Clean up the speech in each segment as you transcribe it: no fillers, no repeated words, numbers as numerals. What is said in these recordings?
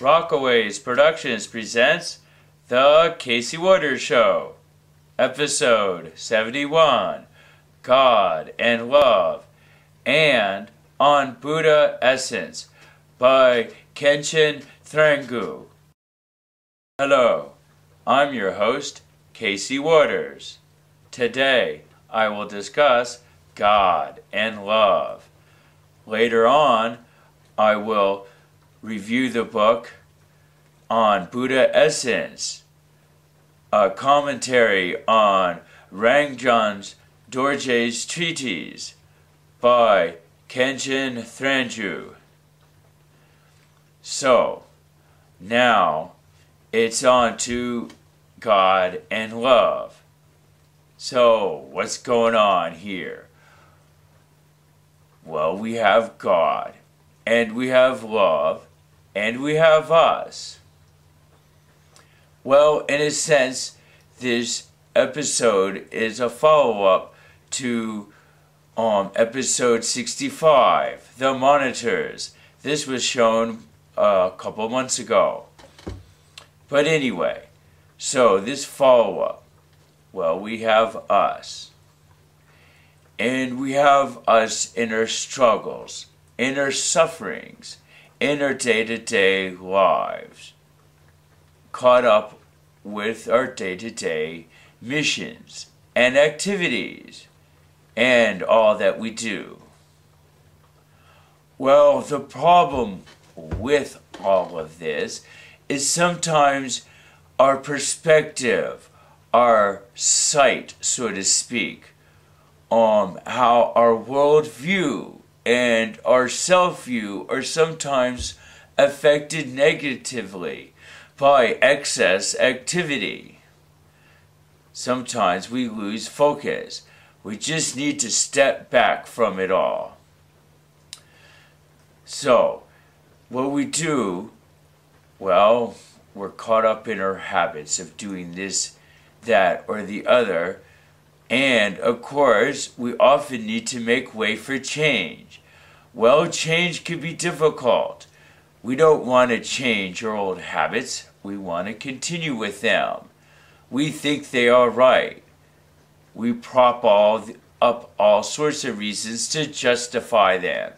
Rockaways Productions presents The Casey Waters Show, Episode 71, God and Love, and On Buddha Essence by Khenchen Thrangu. Hello, I'm your host, Casey Waters. Today, I will discuss God and love. Later on, I will review the book On Buddha Essence, a commentary on Rangjung Dorje's treatise by Khenchen Thrangu. So, now it's on to God and love. So, what's going on here? Well, we have God, and we have love, and we have us. Well, in a sense, this episode is a follow-up to episode 65, The Monitors. This was shown a couple months ago. But anyway, so this follow-up, well, we have us. And we have us inner struggles, inner sufferings, in our day-to-day lives, caught up with our day-to-day missions and activities and all that we do. Well, the problem with all of this is sometimes our perspective, our sight, so to speak, how our worldview and our self-view are sometimes affected negatively by excess activity. Sometimes we lose focus. We just need to step back from it all. So, what we do, well, we're caught up in our habits of doing this, that, or the other. And, of course, we often need to make way for change. Well, change can be difficult. We don't want to change our old habits. We want to continue with them. We think they are right. We prop up all sorts of reasons to justify them.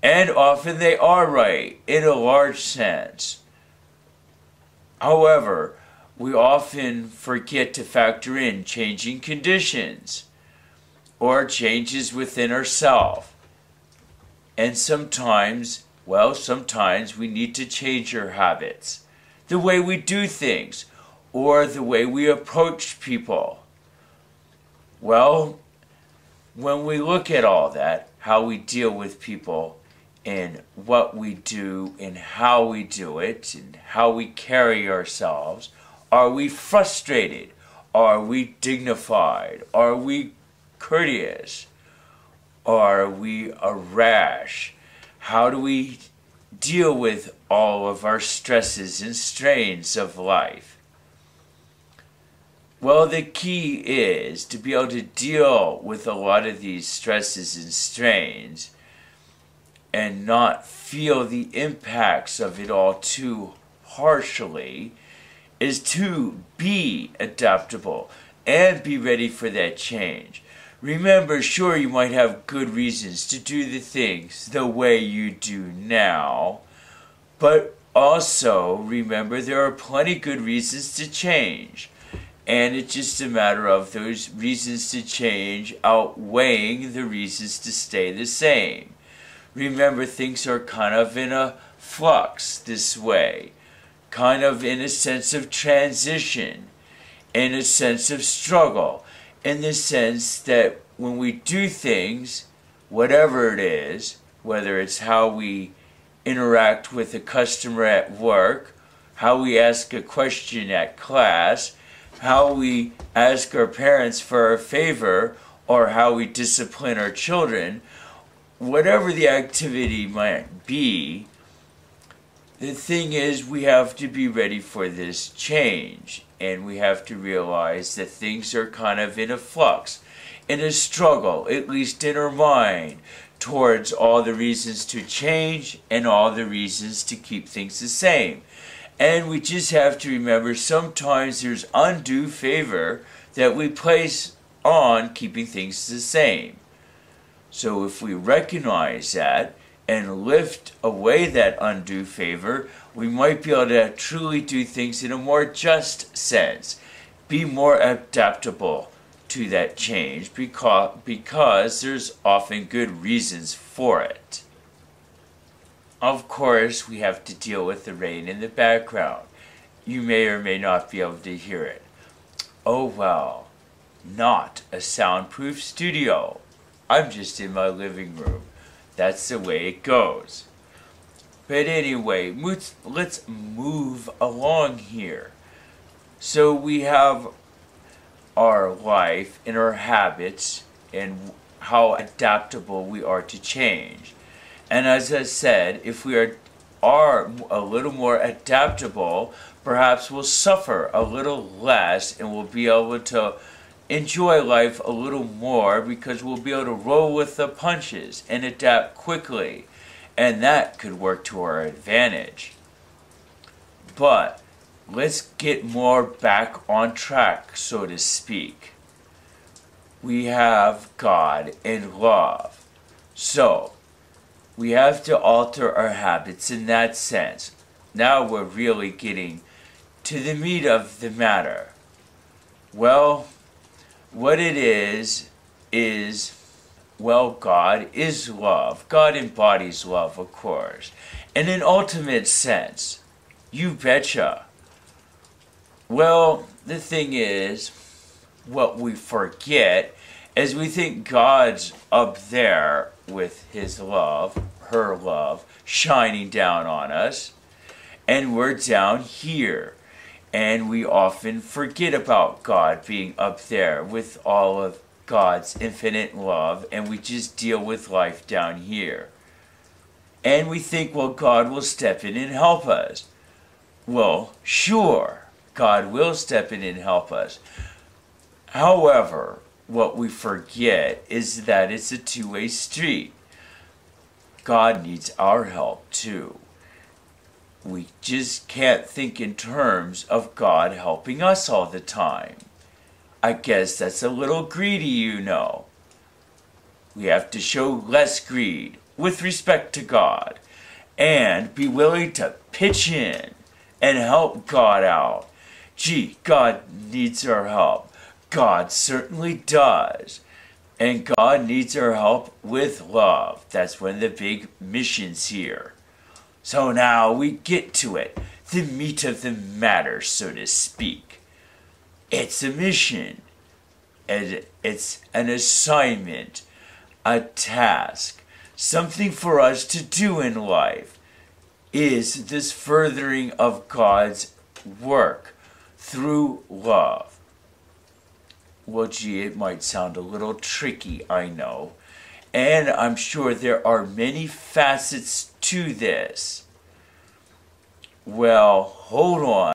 And often they are right, in a large sense. However, we often forget to factor in changing conditions or changes within ourselves. And sometimes we need to change our habits, the way we do things, or the way we approach people. Well, when we look at all that, how we deal with people, and what we do, and how we do it, and how we carry ourselves, are we frustrated? Are we dignified? Are we courteous? Are we rash? How do we deal with all of our stresses and strains of life? Well, the key is to be able to deal with a lot of these stresses and strains and not feel the impacts of it all too harshly, is to be adaptable and be ready for that change. Remember, sure, you might have good reasons to do the things the way you do now, but also remember there are plenty good reasons to change. And it's just a matter of those reasons to change outweighing the reasons to stay the same. Remember, things are kind of in a flux this way, kind of in a sense of transition, in a sense of struggle, in the sense that when we do things, whatever it is, whether it's how we interact with a customer at work, how we ask a question at class, how we ask our parents for a favor, or how we discipline our children, whatever the activity might be, the thing is we have to be ready for this change, and we have to realize that things are kind of in a flux, in a struggle, at least in our mind, towards all the reasons to change and all the reasons to keep things the same. And we just have to remember sometimes there's undue favor that we place on keeping things the same. So if we recognize that and lift away that undue favor, we might be able to truly do things in a more just sense, be more adaptable to that change because there's often good reasons for it. Of course, we have to deal with the rain in the background. You may or may not be able to hear it. Oh well, not a soundproof studio. I'm just in my living room. That's the way it goes. But anyway, let's move along here. So we have our life and our habits and how adaptable we are to change. And as I said, if we are a little more adaptable, perhaps we'll suffer a little less and we'll be able to enjoy life a little more because we'll be able to roll with the punches and adapt quickly. And that could work to our advantage. But let's get more back on track, so to speak. We have God and love. So, we have to alter our habits in that sense. Now we're really getting to the meat of the matter. Well, what it is, well, God is love. God embodies love, of course. In an ultimate sense, you betcha. Well, the thing is, what we forget is we think God's up there with his love, her love, shining down on us, and we're down here. And we often forget about God being up there with all of God's infinite love, and we just deal with life down here. And we think, well, God will step in and help us. Well, sure, God will step in and help us. However, what we forget is that it's a two-way street. God needs our help too. We just can't think in terms of God helping us all the time. I guess that's a little greedy, you know. We have to show less greed with respect to God and be willing to pitch in and help God out. Gee, God needs our help. God certainly does. And God needs our help with love. That's one of the big missions here. So now we get to it, the meat of the matter, so to speak. It's a mission, and it's an assignment, a task, something for us to do in life. Is this furthering of God's work through love? Well, gee, it might sound a little tricky, I know. And I'm sure there are many facets to this. Well, hold on.